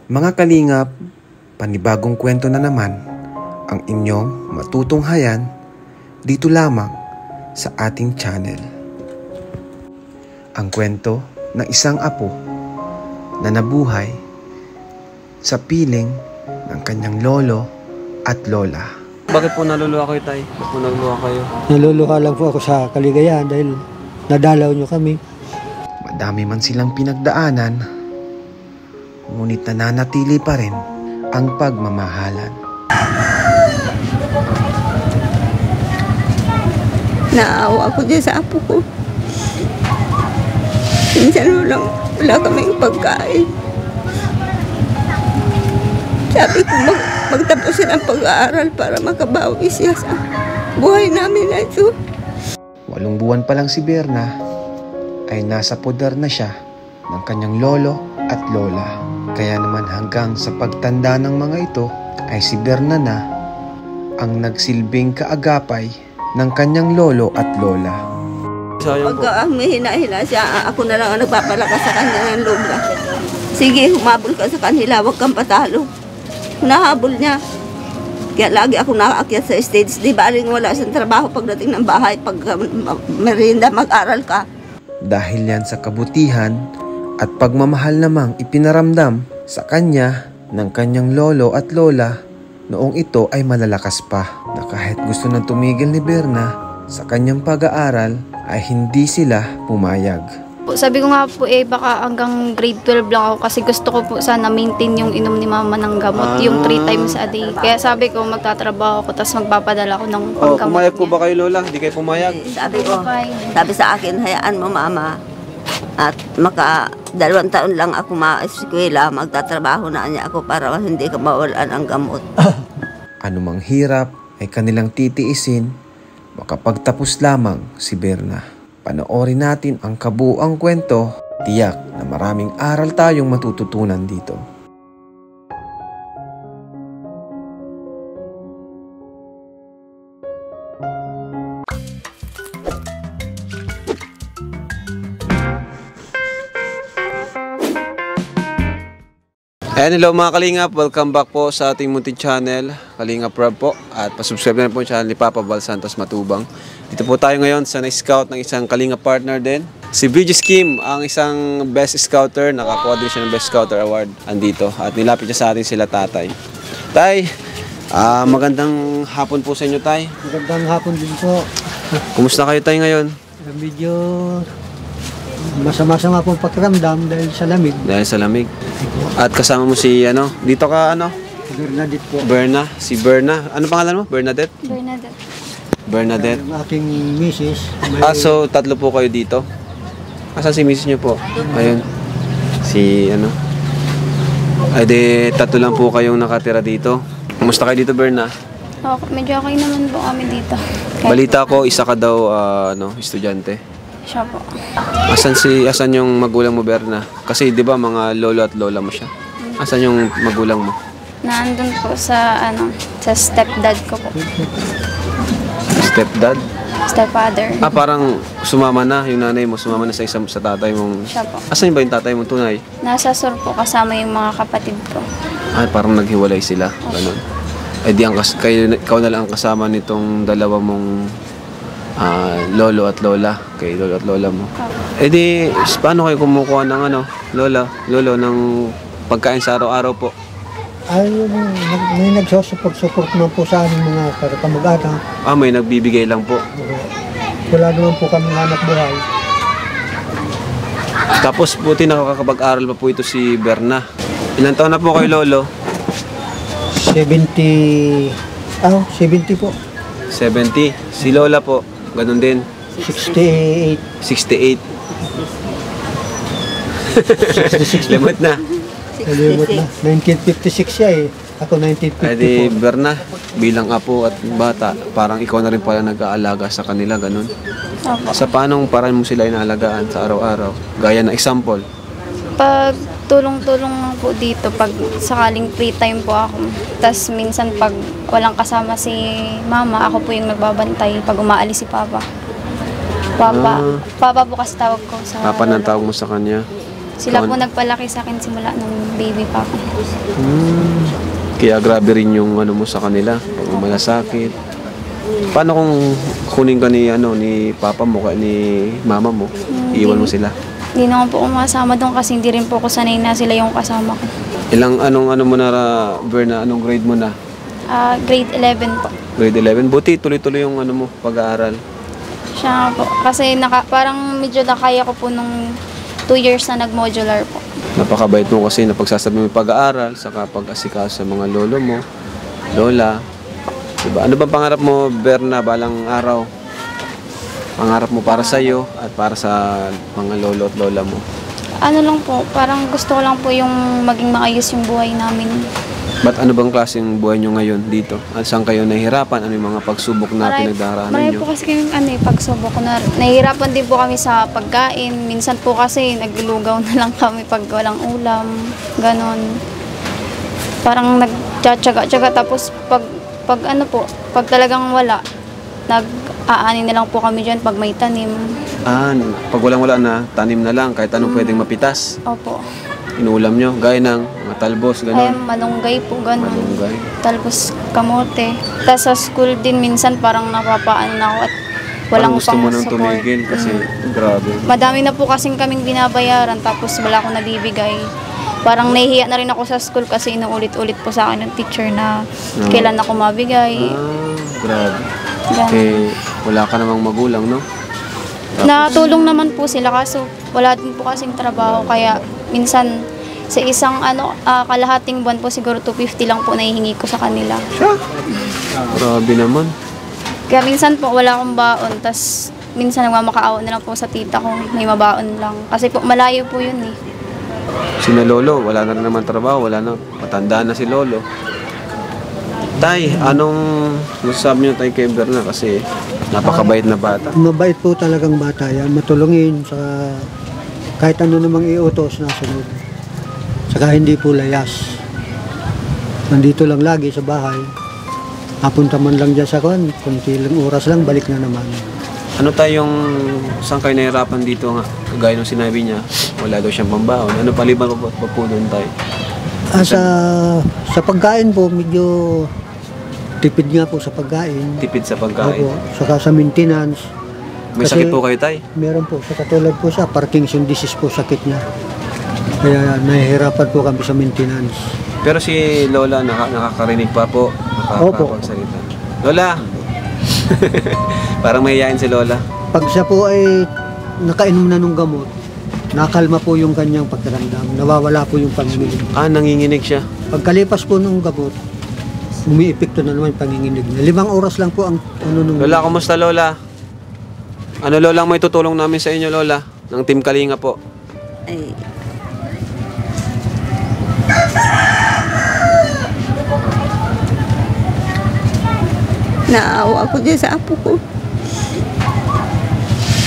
Mga kalingap, panibagong kwento na naman ang inyong matutunghayan dito lamang sa ating channel. Ang kwento ng isang apo na nabuhay sa piling ng kanyang lolo at lola. Bakit po naluluha kayo, tay? Bakit po naluluha kayo? Naluluha lang po ako sa kaligayahan dahil nadalaw nyo kami. Madami man silang pinagdaanan, ngunit nananatili pa rin ang pagmamahalan. Naawa ako dyan sa apo ko. Minsan wala kaming pagkain. Sabi ko magtapusin ang pag-aaral para makabawi siya sa buhay namin na ito. 8 buwan pa lang si Berna ay nasa poder na siya ng kanyang lolo at lola. Kaya naman hanggang sa pagtanda ng mga ito ay si Berna na ang nagsilbing kaagapay ng kanyang lolo at lola. Pag may hina-hina siya, ako na lang ang nagpapalakas sa kanya ng loob na. Sige, humabol ka sa kanila, huwag kang patalo. Nahabol niya. Kaya lagi ako nakaakyat sa stage. Di ba aling wala sa trabaho pagdating ng bahay, pag merienda, mag-aral ka. Dahil yan sa kabutihan at pagmamahal namang ipinaramdam sa kanya ng kanyang lolo at lola noong ito ay malalakas pa, na kahit gusto nang tumigil ni Berna sa kanyang pag-aaral ay hindi sila pumayag. Sabi ko nga po baka hanggang grade 12 lang ako kasi gusto ko po sana maintain yung inom ni mama ng gamot, yung 3 times a day. Kaya sabi ko magtatrabaho ako tapos magpapadala ko ng panggamot. Pumayag po ba kayo, lola? Hindi kayo pumayag? Sabi sa akin, hayaan mo mama. At 2 taon lang ako ma-eskwela, magtatrabaho na niya ako para hindi ka mawalan ang gamot. Anumang hirap ay kanilang titiisin, makapagtapos lamang si Berna. Panoorin natin ang kabuuang kwento, tiyak na maraming aral tayong matututunan dito. Ayan, hello mga Kalingap, welcome back po sa ating munting channel, Kalingap Rob po. At pasubscribe na po yung channel ni Papa Val Santos Matubang. Dito po tayo ngayon sa na-scout ng isang Kalingap partner din, si Bridges Kim, ang isang best scouter. Nakakuha din siya ng best scouter award andito. At nilapit niya sa atin sila tatay. Tay, magandang hapon po sa inyo, tay. Magandang hapon din po. Kumusta kayo, tay, ngayon? Medyo masama-sama pong pakiramdam dahil sa lamig. Dahil sa lamig. At kasama mo si dito ka Bernadette po. Berna, si Berna. Ano pangalan mo? Bernadette? Bernadette. Ang aking misis. So 3 po kayo dito. Asan si misis niyo po? Ayun. Si Ay di 3 lang po kayong nakatira dito. Kumusta kayo dito, Berna? Medyo okay naman po kami dito. Balita ko, isa ka daw estudyante. Siya po. Asan yung magulang mo, Berna? Kasi 'di ba mga lolo at lola mo siya? Asan yung magulang mo? Naandun po sa stepdad ko po. Stepdad? Stepfather. Parang sumama na yung nanay mo, sumama na sa tatay mong. Siya po. Asan ba yung tatay mo tunay? Nasa sur po kasama yung mga kapatid ko. Parang naghiwalay sila, ganun. Ikaw na lang ang kasama nitong dalawa mong lolo at lola, kay lolo at lola mo. Paano kayo kumukuha ng lolo ng pagkain sa araw-araw po? May nagsusuport naman po sa aming mga kamag-anak. May nagbibigay lang po. Wala naman po kami hanap buhay. Tapos buti nakakapag-aral pa po ito si Berna. Ilang taon na po kayo, lolo? 70 po. 70. Si lola po, ganun din. 68. 68. 66 Limot na. Kalimot na. 1956 siya Ako 1954. Berna, bilang apo at bata, parang ikaw na rin pala nag-aalaga sa kanila, ganun. Sa paanong parang mo sila inaalagaan sa araw-araw? Gaya na example. Pag tulong-tulong lang po dito, pag sakaling free time po ako. Tapos minsan pag walang kasama si mama, ako po yung nagbabantay pag umaalis si papa. Papa po kasi tawag ko sa Papa nang tawag mo sa kanya. Sila Ikaw- po nagpalaki sa akin simula nung baby pa ako. Kaya grabe rin yung ano mo sa kanila, pag malasakit. Paano kung kunin ka ni papa mo, ni mama mo, iwan mo sila? Hindi naman po umasama doon kasi hindi rin po ako sanay na sila yung kasama ko. Anong mo na, Berna, anong grade mo na? Grade 11 po. Grade 11. Buti tuloy-tuloy yung mo, pag-aaral. Siya po. Kasi parang medyo nakaya ko po nung 2 years na nag-modular po. Napakabait mo kasi napagsasabi mo yung pag-aaral, saka pag-asikaso sa mga lolo mo, lola. Diba? Ano ba pangarap mo, Berna, balang araw? Pangarap mo para sa iyo at para sa mga lolo at lola mo? Ano lang po, parang gusto ko lang po yung maging maayos yung buhay namin. Ba't ano bang klaseng buhay nyo ngayon dito? At saan kayo nahihirapan? Ano yung mga pagsubok na pinagdaraanan Marami nyo? po kasi kaming pagsubok na. Nahihirapan din po kami sa pagkain. Minsan po kasi naglulugaw na lang kami pag walang ulam. Ganon. Parang nagtsatsaga-tsaga. Tapos pag talagang wala, nag-aani na lang po kami dyan pag may tanim. Pag walang-wala na, tanim na lang kahit anong pwedeng mapitas. Opo. Inuulam nyo, gaya ng mga talbos, Ay, gano'n. malunggay po, ganon. Malunggay. Talbos kamote. Tapos sa school din minsan parang napapaano na ako at walang Parang gusto mo pang nang support. tumigil kasi grabe. Madami na po kasing kaming binabayaran tapos wala akong nabibigay. Parang nahihiya na rin ako sa school kasi inuulit-ulit po sa akin ng teacher na kailan ako mabigay. Grabe. Ganun. Eh, wala ka namang magulang, no? Natulong naman po sila kaso wala din po kasing trabaho kaya minsan sa isang kalahating buwan po siguro 250 lang po nahihingi ko sa kanila. Grabe naman. Kaya minsan po wala akong baon tas minsan nagmamakaawa na lang po sa tita ko may mabaon lang kasi po malayo po yun eh. Sina lolo, wala na rin naman trabaho, wala na. Matanda na si lolo. Tay, anong masasabi niyo tay kay Berna kasi napakabait na bata? Mabait po talagang bata yan. Matulungin sa kahit ano namang iutos na sunod. Saka hindi po layas. Nandito lang lagi sa bahay. Napunta man lang dyan sa kan, kunti lang oras lang, balik na naman. Ano tayong, saan kayo nahirapan dito nga? Kagaya nung sinabi niya, wala daw siyang pambaon. Ano paliban pa po doon tayo? Sa pagkain po, medyo tipid nga po sa pagkain. Tipid sa pagkain. Opo, saka sa maintenance. May Kasi sakit po kayo tay? Meron po, sa katulad po sa Parkinson disease po sakit niya. Kaya nahihirapan po kami sa maintenance. Pero si Lola nakakarinig pa po, nakakapagsalita. Lola! Parang mahihayin si Lola. Pag siya po ay nakainom na ng gamot, nakalma po yung kanyang pagkaramdam. Nawawala po yung panginginig. Nanginginig siya. Pagkalipas po ng gamot, umiipekto na naman yung panginginig niya. 5 oras lang po ang nung... Lola, kumusta Lola? Ano Lola ang may tutulong namin sa inyo Lola? Ng Team Kalinga po. Ay. Naawa ako dyan sa apo ko.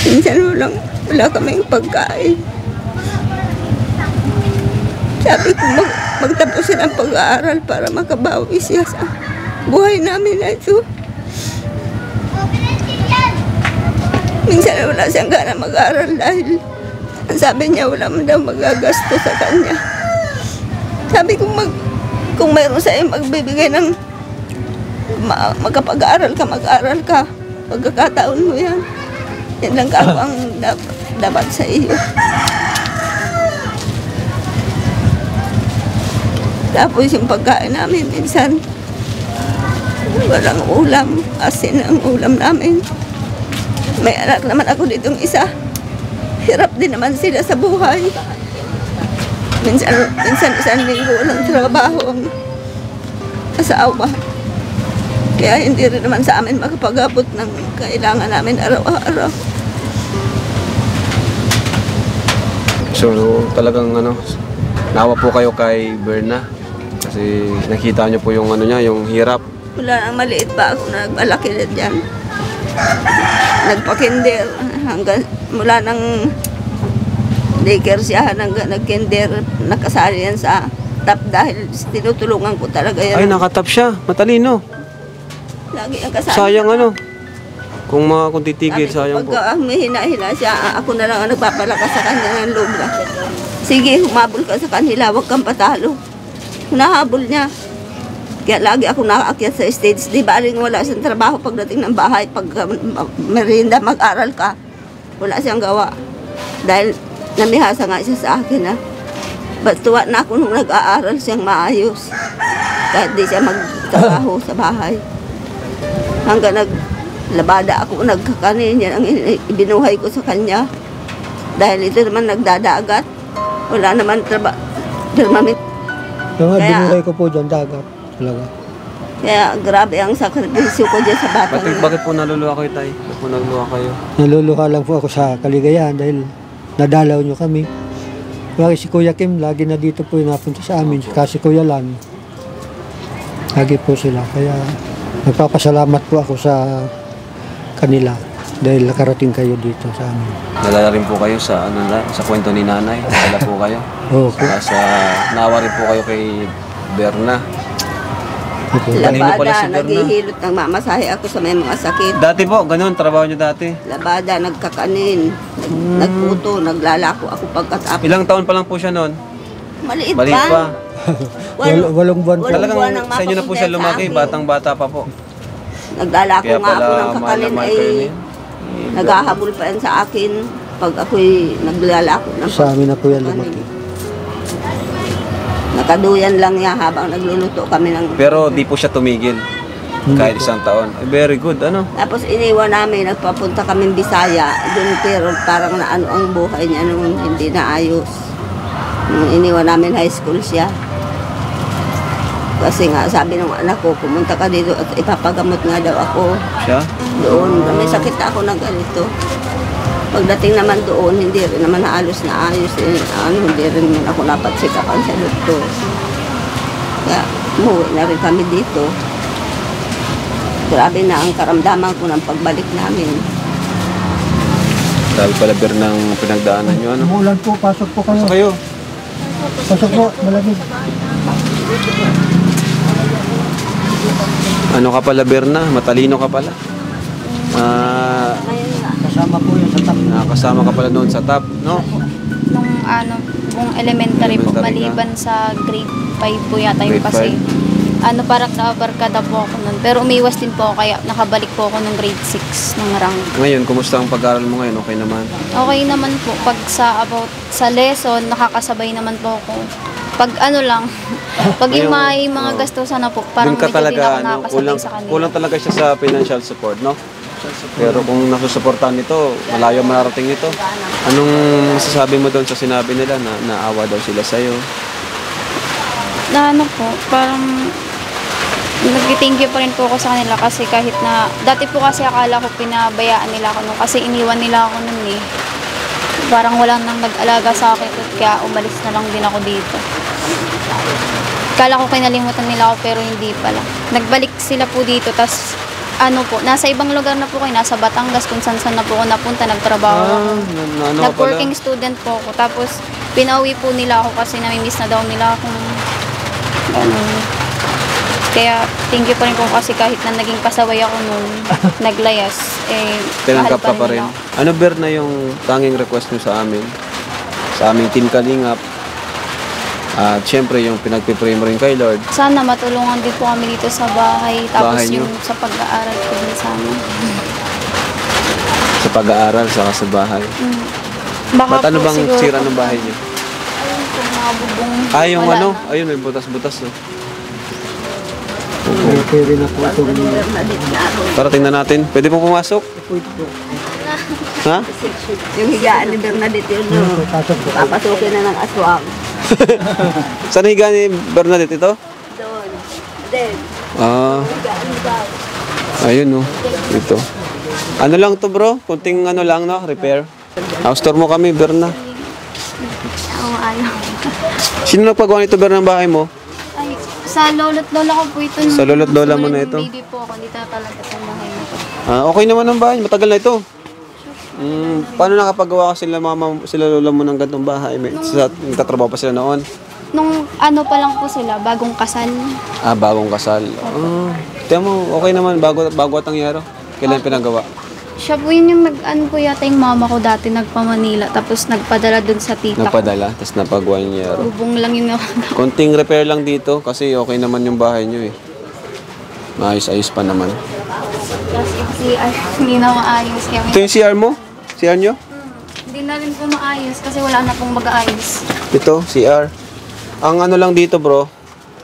Minsan wala kaming pagkain. Sabi ko magtapusin ang pag-aaral para makabawi siya sa buhay namin na ito. Minsan wala siyang gana mag-aaral dahil ang sabi niya wala man daw magagasto sa kanya. Sabi ko kung mayroon sa'yo magbibigay ng magkapag-aaral ka, mag-aaral ka. Pagkakataon mo yan. Yan lang ako ang dapat sa iyo. Tapos yung pagkain namin, minsan walang ulam. Asin ang ulam namin. May anak naman ako ditong isa. Hirap din naman sila sa buhay. Minsan isang linggo walang trabaho ang asawa. Kaya hindi rin naman sa amin makapag-abot ng kailangan namin araw-araw. So talagang nawa po kayo kay Berna. Kasi nakita niyo po yung niya, yung hirap. Mula nang maliit pa ako nagmalaki na dyan. Nagpa-kinder hanggang mula nang daycare siya hanggang nag-kinder, nakasali yan sa top dahil tinutulungan ko talaga yan. Ay, nakatap siya. Matalino. Lagi ang kasali. Sayang kung titigil, sayang po. Pagka may hina-hina siya, ako na lang ang nagpapalakas sa kanya ng loob na. Sige, humabol ka sa kanila, huwag kang patalo. Hinahabol niya. Kaya lagi ako nakaakyat sa stage. Di ba rin wala siyang trabaho pagdating ng bahay. Pag merienda, mag-aral ka. Wala siyang gawa. Dahil namihasa nga siya sa akin, ha. Ba't tuwa na ako nung nag-aaral siyang maayos. Kahit di siya magtrabaho sa bahay. Hanggang naglabada ako, nagkakanin. Yan ang ibinuhay ko sa kanya. Dahil ito naman nagdadagat. Wala naman trabaho. Yung binuhay ko po dyan, dagat. Talaga. Kaya grabe ang sakripisyo ko dyan sa batang. Bakit po naluluha kayo, tay? Bakit po naluluha kayo? Naluluha lang po ako sa kaligayahan dahil nadalaw nyo kami. Kaya si Kuya Kim, lagi na dito po napunta sa amin. Kasi Kuya Lan, lagi po sila. Kaya nagpapasalamat po ako sa kanila dahil nakarating kayo dito sa amin. Nalala rin po kayo sa sa kwento ni nanay. Nalala po kayo. Oo po. Nawa rin po kayo kay Berna. Kanino pala si Labada, Berna? naghihilot ng mamasahe ako sa may mga sakit. Dati po, ganun, trabaho niyo dati. Labada, nagkakanin, nagputo, naglalako ako pagkatapos. Ilang taon pa lang po siya noon? Maliit Maliit pa. Walong buwan po. Talagang buwan ang sa inyo na po siya mapapunta sa lumaki, akin. batang-bata pa po. Naglalako Kaya nga ako pala ng kakanin mahal ay kayo niya. naghahabol pa yan sa akin pag ako'y naglalako ng Sa amin na po yan lumaki. Nakaduyan lang niya habang nagluluto kami ng... Pero di po siya tumigil. Kahit isang taon. Ay, very good, ano? Tapos iniwan namin, nagpapunta kami Bisaya. Doon pero parang naano ang buhay niya noon, hindi na ayos. Nung iniwan namin high school siya. Kasi nga sabi ng anak ko, pumunta ka dito at ipapagamot nga daw ako. Siya? Doon, may sakit ako na ganito. Pagdating naman doon, hindi rin naman halos na ayos. Hindi rin ako napatsikapan sa doktor. Kaya umuwi na rin kami dito. Grabe na ang karamdaman ko ng pagbalik namin. Dahil pala Bernang pinagdaanan nyo, ano? Umulan po, pasok po kayo. So kayo? Pasok po, malamig. Ano ka pala, Berna? Matalino ka pala. Ngayon nga, Kasama po yan sa top. Nakasama ka pala doon sa top, no? Nung buong elementary po, Elementary maliban sa grade 5 po yata yung Grade kasi parang nakabarkada po ako nun. Pero umiwas din po ako, kaya nakabalik po ako nung grade 6 ng rang. Ngayon, kumusta ang pag-aaral mo ngayon? Okay naman? Okay naman po, pag sa lesson, nakakasabay naman po ako. Pag pag yung mga gastusan na po, parang Doon ka medyo din ako talaga, nakakasabay sa kanila. kulang talaga siya sa financial support, no? Pero kung nasusuportahan nito, malayo mararating ito. Anong masasabi mo doon sa sinabi nila na naawa daw sila sa'yo? Na po, parang nag-thank you pa rin po ako sa kanila kasi kahit na, dati po kasi akala ko pinabayaan nila ako nun kasi iniwan nila ako nun eh. Parang walang nang nag-alaga sa akin kaya umalis na lang din ako dito. Akala ko kinalimutan nila ako pero hindi pala. Nagbalik sila po dito tas nasa ibang lugar na po kayo, nasa Batangas kung saan na po ako napunta, nagtrabaho ako. Nag-working student po ako. Tapos pinauwi po nila ako kasi namimiss na daw nila akong ganun. Kaya thank you pa rin po kasi kahit na naging pasaway ako noon, naglayas, Tinanggap ka mahal pa rin. nila ako. Ano, Ber, na yung tanging request nyo sa amin? Sa aming Team Kalingap. At syempre, yung pinagpipray mo rin kay Lord. Sana matulungan din po kami dito sa bahay. Tapos Bahay niyo? yung sa pag-aaral ko din sana. Sa pag-aaral, saka sa bahay. Baka Ba't ano po bang siguro sira pag- ng bahay niyo? Ayun po, mga bubong. Yung Wala ano? na. Ayun, may butas-butas, no? Pwede na po ito. Tara, tingnan natin. Pwede po pumasok? Ha? yung higaan ni Bernadette yun, no? Pasok po. Papasukin na ng aswang. Saan higa ni Bernadette ito? Doon. Then, higaan ni Bob. Ayun, no. Ito. Ano lang to, bro? Kunting ano lang, no? Repair. House tour mo kami, Berna. Sino nagpagawa nito, Berna, ng bahay mo? Ay, sa lolo't lola ko po ito. Sa lolo't lola mo na ito? Baby po ako, dito talaga sa bahay na to. Okay naman ang bahay. Matagal na ito. Paano nakapagawa ka sila lola mo ng gantong bahay? Nagtatrabaho pa sila noon? Nung pa lang po sila, bagong kasal. Bagong kasal. Tiyan mo, okay naman. Bago at nangyari. Kailan pinagawa? Siya po yun yung nag-ano po yata yung mama ko dati nagpa-Manila tapos nagpadala dun sa tita ko. Nagpadala, tapos napag 1 year. Bubong lang yung Konting repair lang dito kasi okay naman yung bahay nyo eh. Maayos-ayos pa naman. Tapos si hindi na maayos. Kaya Ito yung CR mo? CR nyo? hindi na rin po maayos kasi wala na pong mag-aayos. Ito, CR. Ang ano lang dito bro,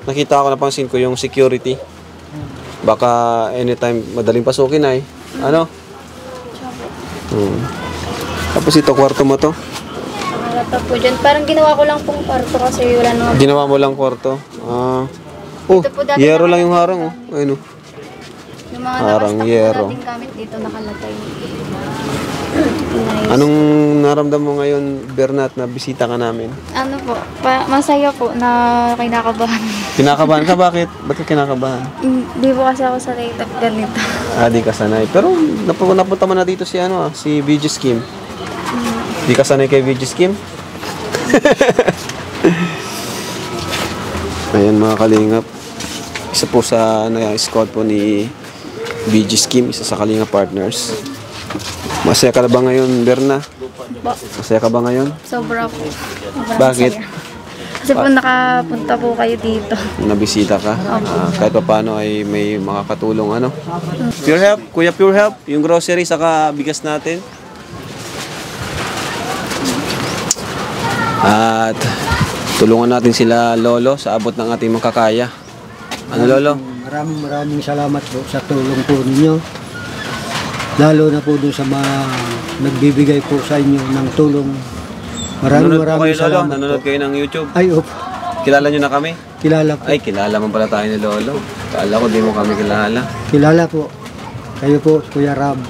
nakita ko, napansin ko yung security. Baka anytime madaling pasukin ay. Ano? Tapos ito, kwarto mo to? Harap po dyan. Parang ginawa ko lang pong kwarto kasi wala naman. Ginawa mo lang kwarto? Oh, Ito po dati yero lang yung harang oh. Ayun oh. Yung mga Parang nakastock yero. po natin gamit dito nakalagay. Anong naramdam mo ngayon, Bernat, na bisita ka namin? Ano po, masaya po na kinakabahan. Kinakabahan ka? Bakit? Ba't ka kinakabahan? Hindi po kasi ako sanay na ganito. Di ka sanay. Pero napunta mo na dito si si VG Skim. Di ka sanay kay VG Skim? Ayan mga kalingap. Isa po sa squad po ni VG Skim, isa sa Kalingap Partners. Masaya ka na ba ngayon, Berna? Masaya ka ba ngayon? Sobra po. Sobrang Bakit? masaya. Kasi po nakapunta po kayo dito. Nabisita ka? Kahit pa paano ay may makakatulong ano? Pure Help, Kuya Pure Help, yung grocery saka bigas natin. At tulungan natin sila Lolo sa abot ng ating makakaya. Ano Lolo? Maraming salamat po sa tulong po ninyo. Lalo na po doon sa mga nagbibigay po sa inyo ng tulong. Nanonood po Maraming kayo Lolo? salamat Nanonood po. kayo ng YouTube? Ay, opo. Kilala nyo na kami? Kilala po. Ay, kilala man pala tayo ni Lolo. Kala ko di mo kami kilala. Kilala po. Kayo po, Kuya Rab.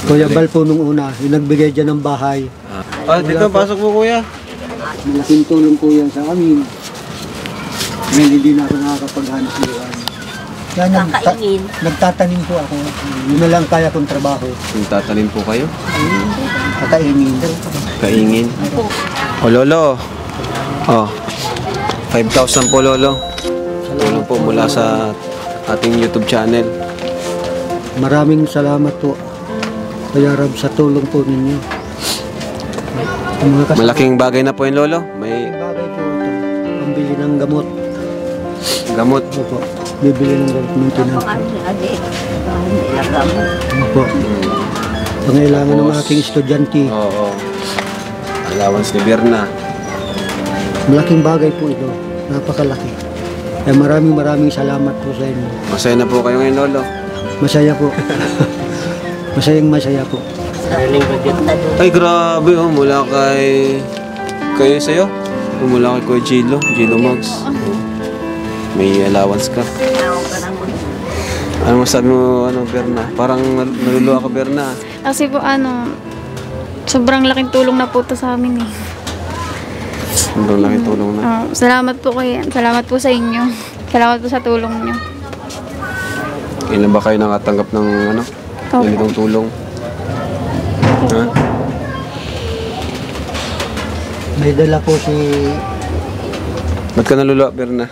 Kuya Bal po nung una, yung nagbigay dyan ng bahay. Dito, pasok po kuya. Malaking tulong po yan sa amin. Ngayon hindi na ako nakakapaghanap buhay. Yan, nagtatanim po ako. Yun na lang kaya kong trabaho. Tatanim po kayo? Kakainin. Kaingin. O Lolo. 5,000 po Lolo. Tulong po mula sa ating YouTube channel. Maraming salamat po, Kuya Rab, sa tulong po ninyo. Ang mga Malaking bagay na po yun Lolo. May bagay po ito. Pambili ng gamot. gamot. Opo. Bibili ng gamot ng tinapay. Opo. Pangailangan ng aking estudyante. Oo. Allowance ni Berna. Malaking bagay po ito. Napakalaki. Kaya maraming salamat po sa inyo. Masaya na po kayo ngayon Lolo. Masaya po. Masaya po. Ay grabe oh. Mula kayo sa'yo. Mula kay Kuya Gilo Mags. May allowance ka. Ano masabi mo, Berna? Parang naluluwa ka, Berna. Kasi po sobrang laking tulong na po to sa amin eh. Sobrang laking tulong na. Salamat po sa inyo. Salamat po sa tulong niyo. Ilan ba kayo nakatanggap ng ganitong tulong? Ha? May dala po si Ba't ka naluluwa, Berna?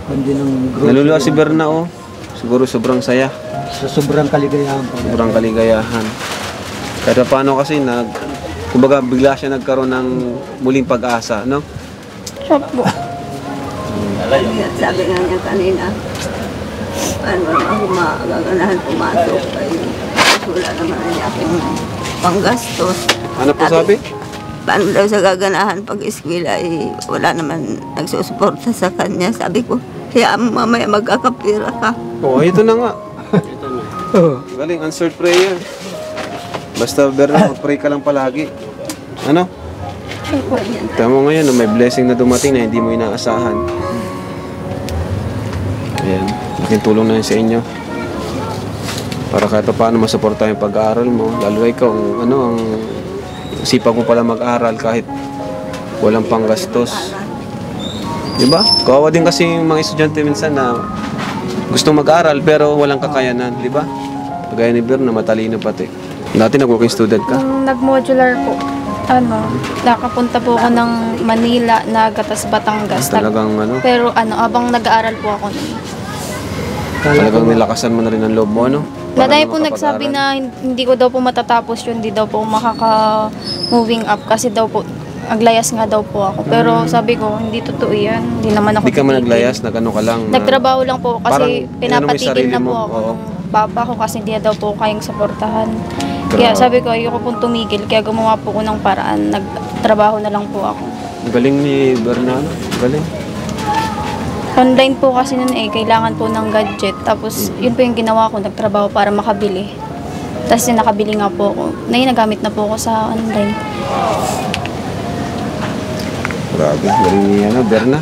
Bandi ng grocery. Naluluwa si Berna, oh. Siguro sobrang saya. Sa sobrang kaligayahan po. Sobrang kaligayahan. Kahit paano kasi kumbaga bigla siya nagkaroon ng muling pag-asa, no? Siya po. Sabi nga niya kanina, paano naman ako magaganahan pumasok? Wala naman niya aking panggastos. Ano po sabi? Paano daw sa gaganahan pag eskwela wala naman nagsusuporta sa kanya. Sabi ko, kaya mamaya mag-akapira ka. Oh, ito na nga. Galing, answered prayer. Basta Berna, mag-pray ka lang palagi. Ano? Tama mo ngayon, may blessing na dumating na hindi mo inaasahan. Ayan, laking tulong na yun sa inyo. Para kahit paano masuporta yung pag-aaral mo. Lalo ikaw, ang sipag mo pala mag-aral kahit walang panggastos. Diba? Kawawa din kasi yung mga estudyante minsan na gustong mag-aral pero walang kakayanan, diba? Kagaya ni Berna, matalino pati. Dati nag-working student ka? Nung nag-modular po, nakapunta po ako ng Manila, Nagatas, Batangas. Talagang Pero abang nag-aaral po ako nun. talagang nilakasan mo na rin ang loob mo, ano? Madami po nagsabi na hindi ko daw po matatapos yun, hindi daw po makaka-moving up kasi daw po aglayas nga daw po ako. Pero sabi ko, hindi totoo yan. Hindi naman ako Hindi ka man titigil. naglayas, nagano ka lang. Nagtrabaho lang po Parang kasi inano mo yung pinapatigil sarili na po mo, ako oo. ng papa ko kasi hindi daw po kayang suportahan. Grabe. Kaya sabi ko, ayoko pong tumigil. Kaya gumawa po ko ng paraan. Nagtrabaho na lang po ako. Galing ni Bernardo. Galing. Online po kasi nun kailangan po ng gadget. Tapos yun po yung ginawa ko, nagtrabaho para makabili. Tapos yung nakabili nga po ako. Nagamit na po ako sa online. Grabe, galing ni Berna.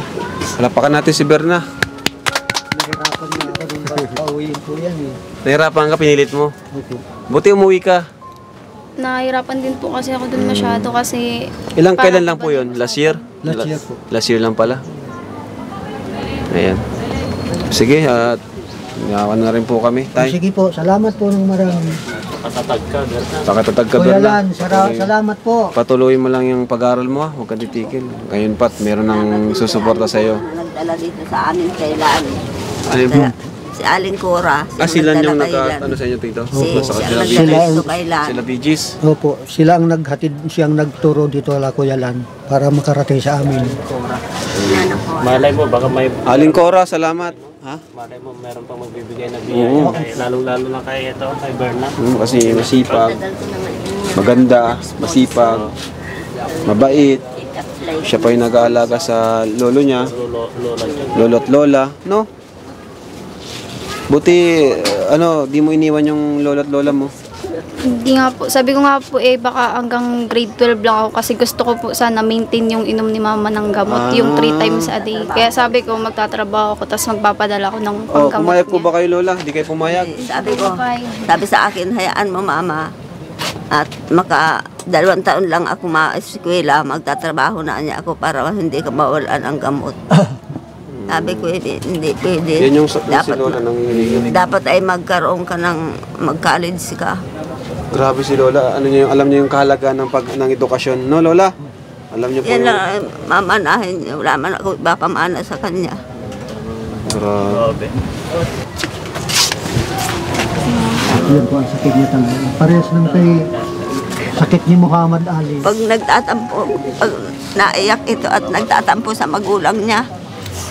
Halapakan natin si Berna. Nahirapan na ako nung pauwiin po yan eh. Nahirapan ka, pinilit mo. Opo. Buti umuwi ka. Nahirapan din po kasi ako dun masyado kasi... Kailan lang po yun? Last year? Last year po. Last year lang pala. Ayan. Sige, at ngawan na rin po kami. Tay, Sige po, salamat po ng marami. pakatatag ka Kuya Berna. Lan, salamat po. Patuloy mo lang yung pag-aaral mo, huwag ka titigil. Ngayon pat, meron nang susuporta sa'yo. Nagdala dito sa amin kailan. Ano po? Si Aling Cora. Sila yung nagdala ano sa inyo, Tito? Si Nasa siya sila, nagdala dito kailan. sila Bigis. Opo, sila ang naghatid, siyang nagturo dito ala Kuya Lan para makarating sa amin. Ano po. Malay mo, baka may Aling Cora, salamat. Ha? malay mo, meron pang magbibigay na biyaya. Lalo-lalo na kay ito, kay Berna. Kasi masipag, maganda, masipag, mabait. Siya pa yung nag-aalaga sa lolo niya, lolo at lola, no? Buti, di mo iniwan yung lolo at lola mo. Hindi nga po. Sabi ko nga po baka hanggang grade 12 lang ako kasi gusto ko po sana maintain yung inom ni mama ng gamot. Yung 3 times a day. Kaya sabi ko magtatrabaho ako tapos magpapadala ako ng Oh, panggamot pumayag po niya. ba kayo lola? Hindi kayo pumayag? Sabi sa akin, hayaan mo mama. At 2 taon lang ako ma-eskwela, magtatrabaho na niya ako para hindi ka mawalan ang gamot. Sabi ko, hindi pwede. Yan yung si lola nang hinihiling. Dapat ay magkaroon ka mag-college ka. Grabe si lola. Alam niyo yung kahalagaan ng edukasyon. No, lola? Alam niyo po Yan yung... lang, mamanahin niya. Wala man ako ipapamana sa kanya. Grabe. Yan po ang sakit niya talaga. Parehas ng kay sakit ni Muhammad Ali. Pag naiyak ito at nagtatampo sa magulang niya,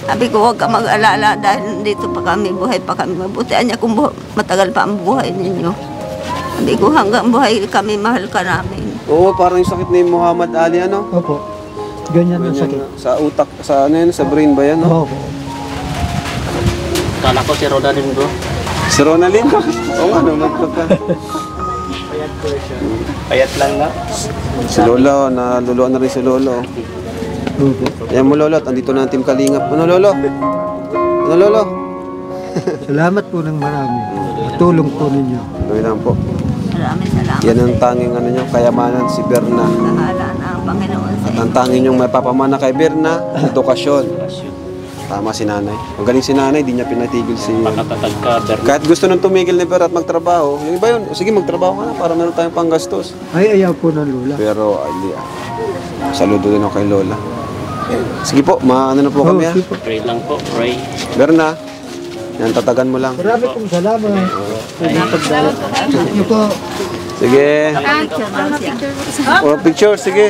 sabi ko, huwag ka mag-alala dahil dito pa kami, buhay pa kami. Mabutihan niya kung matagal pa ang buhay ninyo. Sabi ko, hanggang buhay kami, mahal ka namin. Oo, parang yung sakit ni Muhammad Ali, ano? Opo. Ganyan ang sakit. Sa utak, sa sa brain ba yan, no? Opo. Kala ko si Roda din bro. Si Ronaldin? Oo nga, no, magkaka. Payat lang na. Si Lolo, naluluan na rin si Lolo. Opo. Ayan mo, Lolo, andito na ang Team Kalingap. Ano, Lolo? Ano, Lolo? Salamat po ng marami. Tulong po ninyo. Tuloy lang po. Maraming salamat. Yan ang tanging kayamanan si Berna. Bahala na ang Panginoon sa At ang tanging yung may papamana kay Berna, edukasyon. Tama si nanay. Ang galing si nanay, di niya pinatigil si... Pakatatag ka, Berna. Kahit gusto nang tumigil ni Ber at magtrabaho, yung iba yun, sige magtrabaho ka na para meron tayong panggastos. Ay, ayaw po ng lula. Pero, saludo din ako kay Lola. Sige po, maano na po kami ha. sige po. Pray lang po, pray. Berna, yan, tatagan mo lang. Marami pong salamat. Thank you po. Sige. picture daw siya. O, picture, sige.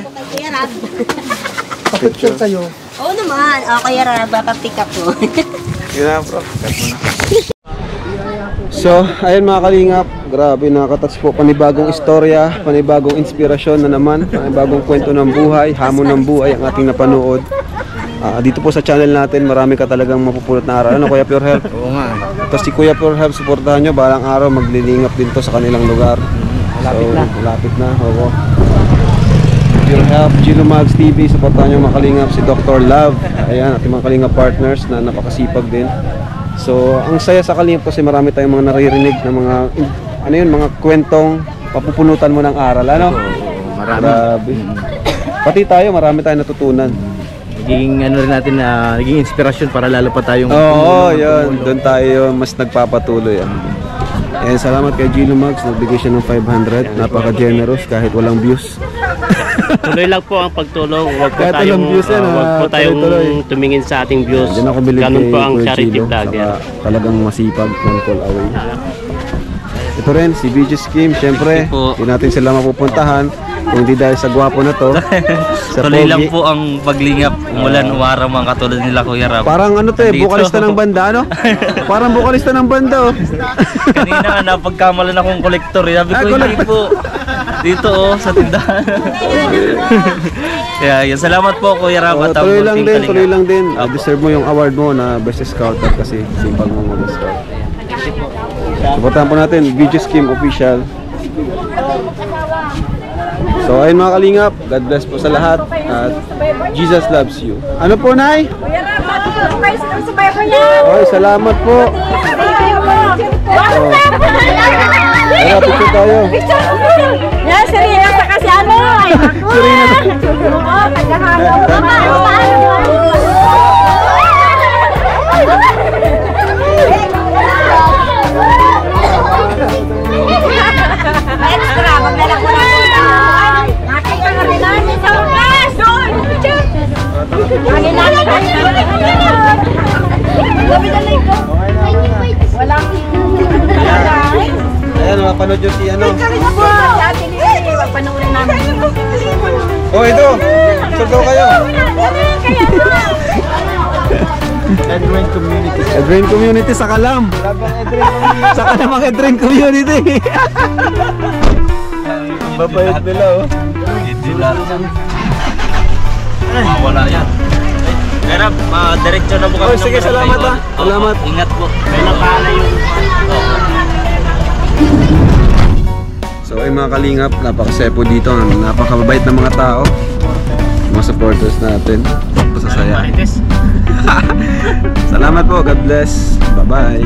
Papicture kayo. Oo naman. Okay, papapick up mo. Yun na, bro. So, ayun mga kalingap, grabe, nakakatouch po, panibagong istorya, panibagong inspirasyon na naman, panibagong kwento ng buhay, hamon ng buhay ang ating napanood. Dito po sa channel natin, marami ka talagang mapupulot na aral. Ano, Kuya Pure Health? Oo nga. Tapos si Kuya Pure Health, suportahan nyo, balang araw maglilingap din to sa kanilang lugar. Malapit na, oo. Pure Health, Gino Mags TV, suportahan nyo mga kalingap, si Dr. Love. Ayan, ating mga kalingap partners na napakasipag din. So, ang saya sa kalingap kasi marami tayong mga naririnig na mga, mga kwentong papupunutan mo ng aral, ano? Marami. Grabe. Pati tayo, marami tayong natutunan. Naging rin natin na naging inspirasyon para lalo pa tayong Oo, yun. Doon tayo mas nagpapatuloy. And salamat kay Gino Mags, nagbigay siya ng 500. Napaka-generous kahit walang views. Tuloy lang po ang pagtulong. Huwag po Kahit tayong, walang views yan, huwag po tayong tuloy-tuloy. tumingin sa ating views. Diyan ako bilib Ganun po ang Kuya charity Chilo, vlogger. saka talagang masipag, one call away. ito rin, si Beaches Kim, syempre, Po. hindi natin sila mapupuntahan kung hindi dahil sa gwapo na to. Sa Tuloy lang pogi. po ang paglingap. Umulan, umaraw mga katulad nila Kuya Rab. Parang ano to eh, Dito. bukalista ng banda, ano? Parang bukalista ng banda, oh. Kanina nga napagkamalan akong kolektor. Sabi ko, hindi po. Dito sa tindahan. Kaya yan, salamat po Kuya Rab. At ang Tuloy lang Team din, Kalingap. tuloy lang din. Apo. Deserve mo yung award mo na Best Scouter kasi simpang mo mag-scout. Supportahan po natin, Beaches Kim Official. So ayun mga kalingap, God bless po sa lahat at Jesus loves you. Ano po, Nay? Oy, salamat po. Tara, picture tayo. Yan, Serena sa kasi ano. Serena. Oo, kagahalo. Extra, magdala ko na po. Nakita ka rin namin sa ulas. Doon. Angin namin kayo. Gabi-dalay ko. Walang Ayan, mapanood yun si ano. dati ni papanoorin namin. Oh, ito. Saan daw kayo? Edrain Community sa Kalam. Sa Kalam ang Edrain Community. Babayad nila, oh. Hindi lang. Wala yan. Kuya Rab, diretso na po kami. Oh, sige, ng salamat, Barangay ah. Hall. Salamat. Ingat po. So ay mga kalingap, napakasepo dito, napakababait ng mga tao, mga supporters natin, masasaya. Salamat po, God bless, bye bye.